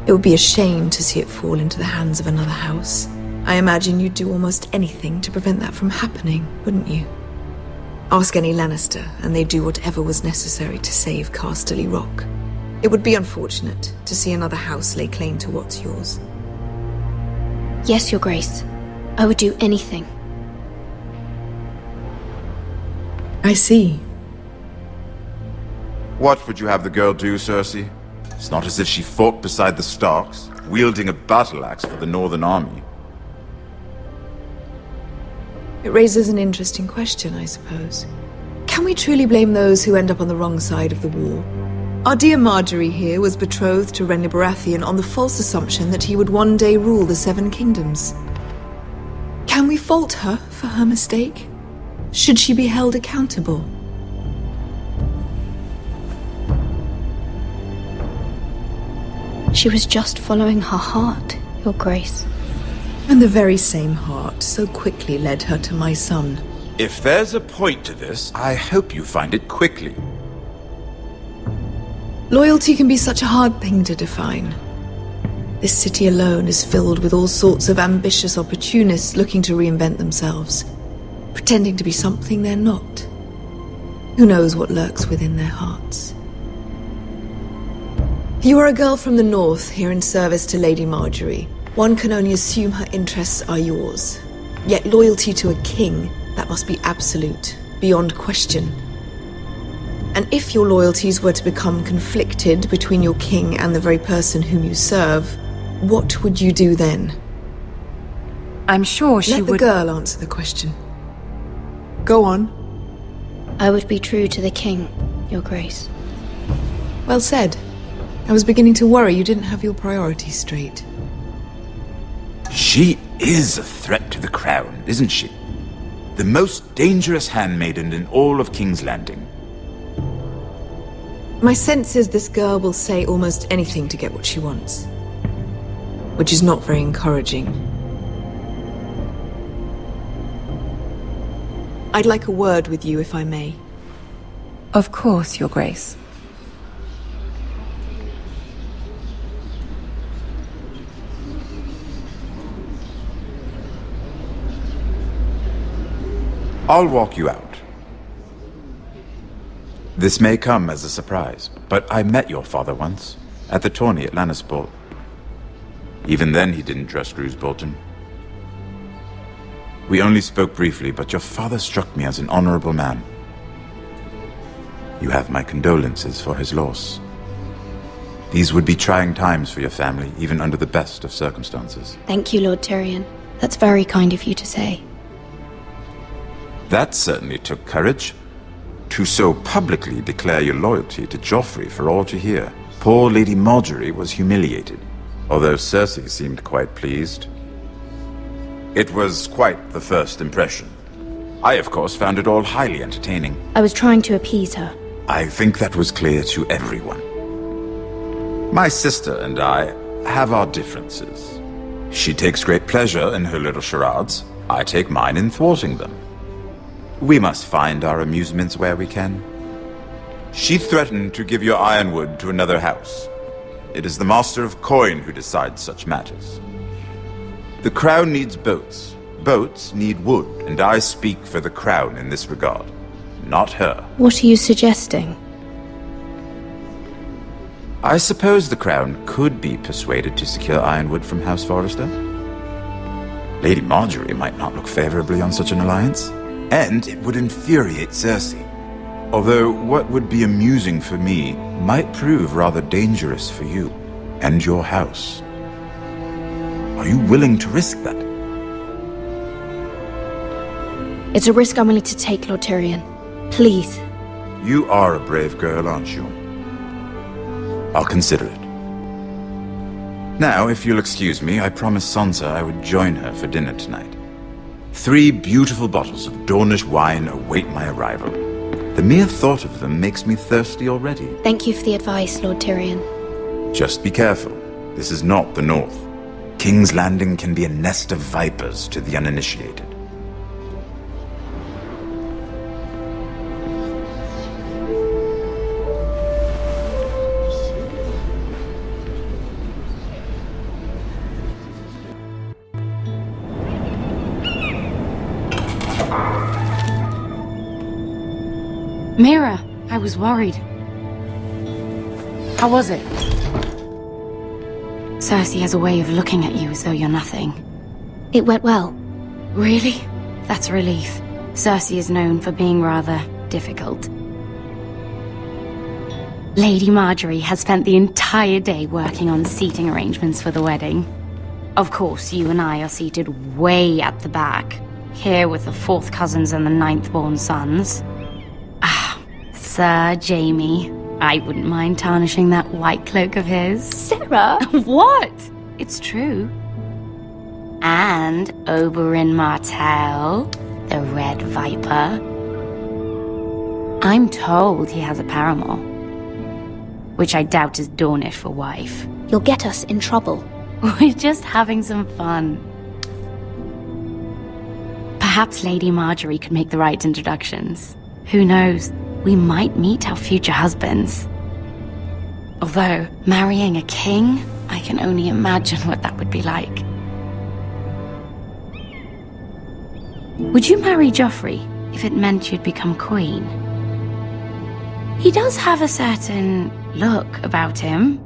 It would be a shame to see it fall into the hands of another house. I imagine you'd do almost anything to prevent that from happening, wouldn't you? Ask any Lannister, and they'd do whatever was necessary to save Casterly Rock. It would be unfortunate to see another house lay claim to what's yours. Yes, Your Grace. I would do anything. I see. What would you have the girl do, Cersei? It's not as if she fought beside the Starks, wielding a battle axe for the Northern Army. It raises an interesting question, I suppose. Can we truly blame those who end up on the wrong side of the war? Our dear Marjorie here was betrothed to Renly Baratheon on the false assumption that he would one day rule the Seven Kingdoms. Can we fault her for her mistake? Should she be held accountable? She was just following her heart, Your Grace. And the very same heart so quickly led her to my son. If there's a point to this, I hope you find it quickly. Loyalty can be such a hard thing to define. This city alone is filled with all sorts of ambitious opportunists looking to reinvent themselves, pretending to be something they're not. Who knows what lurks within their hearts? You are a girl from the north, here in service to Lady Marjorie. One can only assume her interests are yours. Yet loyalty to a king, that must be absolute, beyond question. And if your loyalties were to become conflicted between your king and the very person whom you serve, what would you do then? I'm sure she would— Let the girl answer the question. Go on. I would be true to the king, Your Grace. Well said. I was beginning to worry you didn't have your priorities straight. She is a threat to the crown, isn't she? The most dangerous handmaiden in all of King's Landing. My sense is this girl will say almost anything to get what she wants. Which is not very encouraging. I'd like a word with you, if I may. Of course, Your Grace. I'll walk you out. This may come as a surprise, but I met your father once, at the tourney at Lannisport. Even then he didn't trust Roose Bolton. We only spoke briefly, but your father struck me as an honorable man. You have my condolences for his loss. These would be trying times for your family, even under the best of circumstances. Thank you, Lord Tyrion. That's very kind of you to say. That certainly took courage. To so publicly declare your loyalty to Joffrey for all to hear. Poor Lady Marjorie was humiliated, although Cersei seemed quite pleased. It was quite the first impression. I, of course, found it all highly entertaining. I was trying to appease her. I think that was clear to everyone. My sister and I have our differences. She takes great pleasure in her little charades. I take mine in thwarting them. We must find our amusements where we can. She threatened to give your ironwood to another house. It is the Master of Coin who decides such matters. The crown needs boats. Boats need wood, and I speak for the crown in this regard, not her. What are you suggesting? I suppose the crown could be persuaded to secure ironwood from House Forrester. Lady Marjorie might not look favorably on such an alliance. And it would infuriate Cersei. Although what would be amusing for me might prove rather dangerous for you and your house. Are you willing to risk that? It's a risk I'm willing to take, Lord Tyrion. Please. You are a brave girl, aren't you? I'll consider it. Now, if you'll excuse me, I promised Sansa I would join her for dinner tonight. 3 beautiful bottles of Dornish wine await my arrival. The mere thought of them makes me thirsty already. Thank you for the advice, Lord Tyrion. Just be careful. This is not the North. King's Landing can be a nest of vipers to the uninitiated. Mira, I was worried. How was it? Cersei has a way of looking at you as though you're nothing. It went well. Really? That's a relief. Cersei is known for being rather difficult. Lady Marjorie has spent the entire day working on seating arrangements for the wedding. Of course, you and I are seated way at the back, here with the 4th cousins and the 9th-born sons. Ah, Sir Jaime. I wouldn't mind tarnishing that white cloak of his. Sarah! What? It's true. And Oberyn Martell, the Red Viper. I'm told he has a paramour, which I doubt is Dornish for wife. You'll get us in trouble. We're just having some fun. Perhaps Lady Marjorie could make the right introductions. Who knows? We might meet our future husbands. Although, marrying a king, I can only imagine what that would be like. Would you marry Joffrey if it meant you'd become queen? He does have a certain look about him,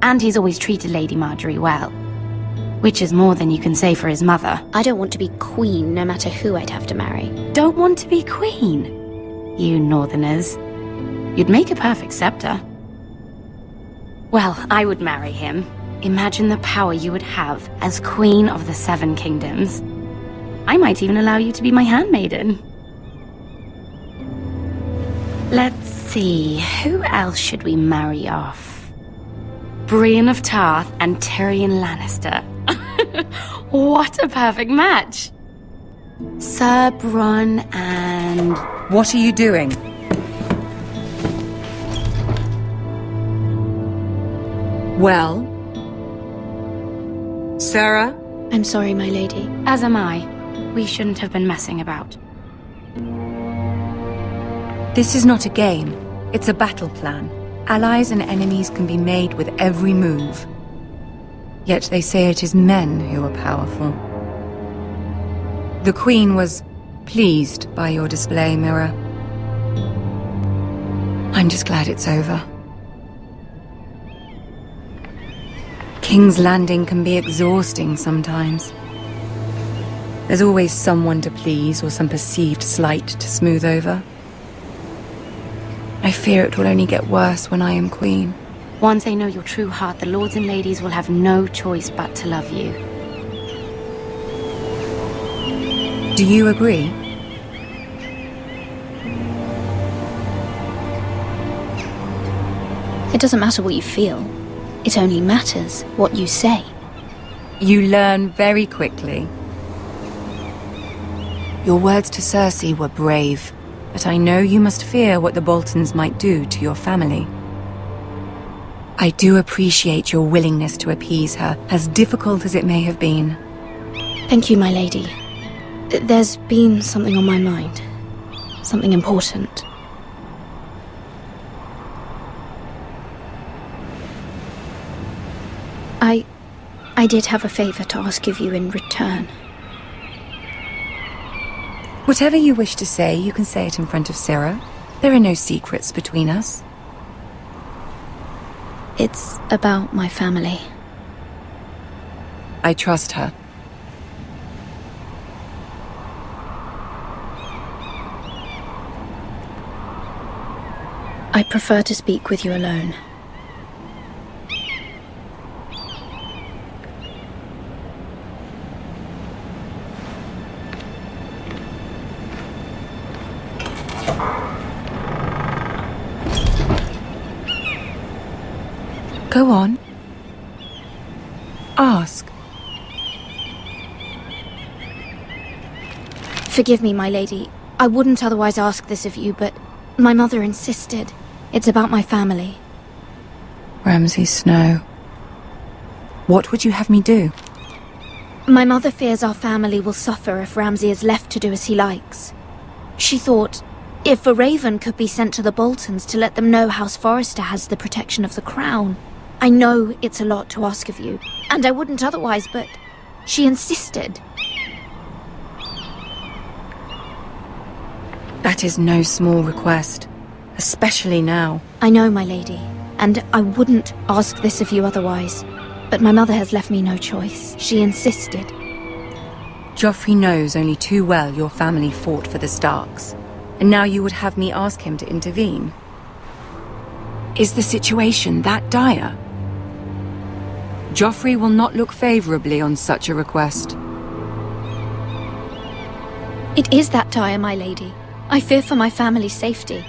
and he's always treated Lady Marjorie well. Which is more than you can say for his mother. I don't want to be queen no matter who I'd have to marry. Don't want to be queen? You northerners. You'd make a perfect scepter. Well, I would marry him. Imagine the power you would have as Queen of the 7 Kingdoms. I might even allow you to be my handmaiden. Let's see, who else should we marry off? Brienne of Tarth and Tyrion Lannister. What a perfect match! Sir Bronn and... What are you doing? Well? Sarah? I'm sorry, my lady. As am I. We shouldn't have been messing about. This is not a game. It's a battle plan. Allies and enemies can be made with every move. Yet they say it is men who are powerful. The Queen was pleased by your display, Mira. I'm just glad it's over. King's Landing can be exhausting sometimes. There's always someone to please or some perceived slight to smooth over. I fear it will only get worse when I am queen. Once they know your true heart, the lords and ladies will have no choice but to love you. Do you agree? It doesn't matter what you feel. It only matters what you say. You learn very quickly. Your words to Cersei were brave, but I know you must fear what the Boltons might do to your family. I do appreciate your willingness to appease her, as difficult as it may have been. Thank you, my lady. There's been something on my mind. Something important. I did have a favor to ask of you in return. Whatever you wish to say, you can say it in front of Sarah. There are no secrets between us. It's about my family. I trust her. I prefer to speak with you alone. Go on. Ask. Forgive me, my lady. I wouldn't otherwise ask this of you, but my mother insisted. It's about my family. Ramsay Snow. What would you have me do? My mother fears our family will suffer if Ramsay is left to do as he likes. She thought, if a raven could be sent to the Boltons to let them know House Forrester has the protection of the crown. I know it's a lot to ask of you, and I wouldn't otherwise, but she insisted. That is no small request. especially now. I know, my lady, and I wouldn't ask this of you otherwise. But my mother has left me no choice. She insisted. Joffrey knows only too well your family fought for the Starks, and now you would have me ask him to intervene. Is the situation that dire? Joffrey will not look favorably on such a request. It is that dire, my lady. I fear for my family's safety.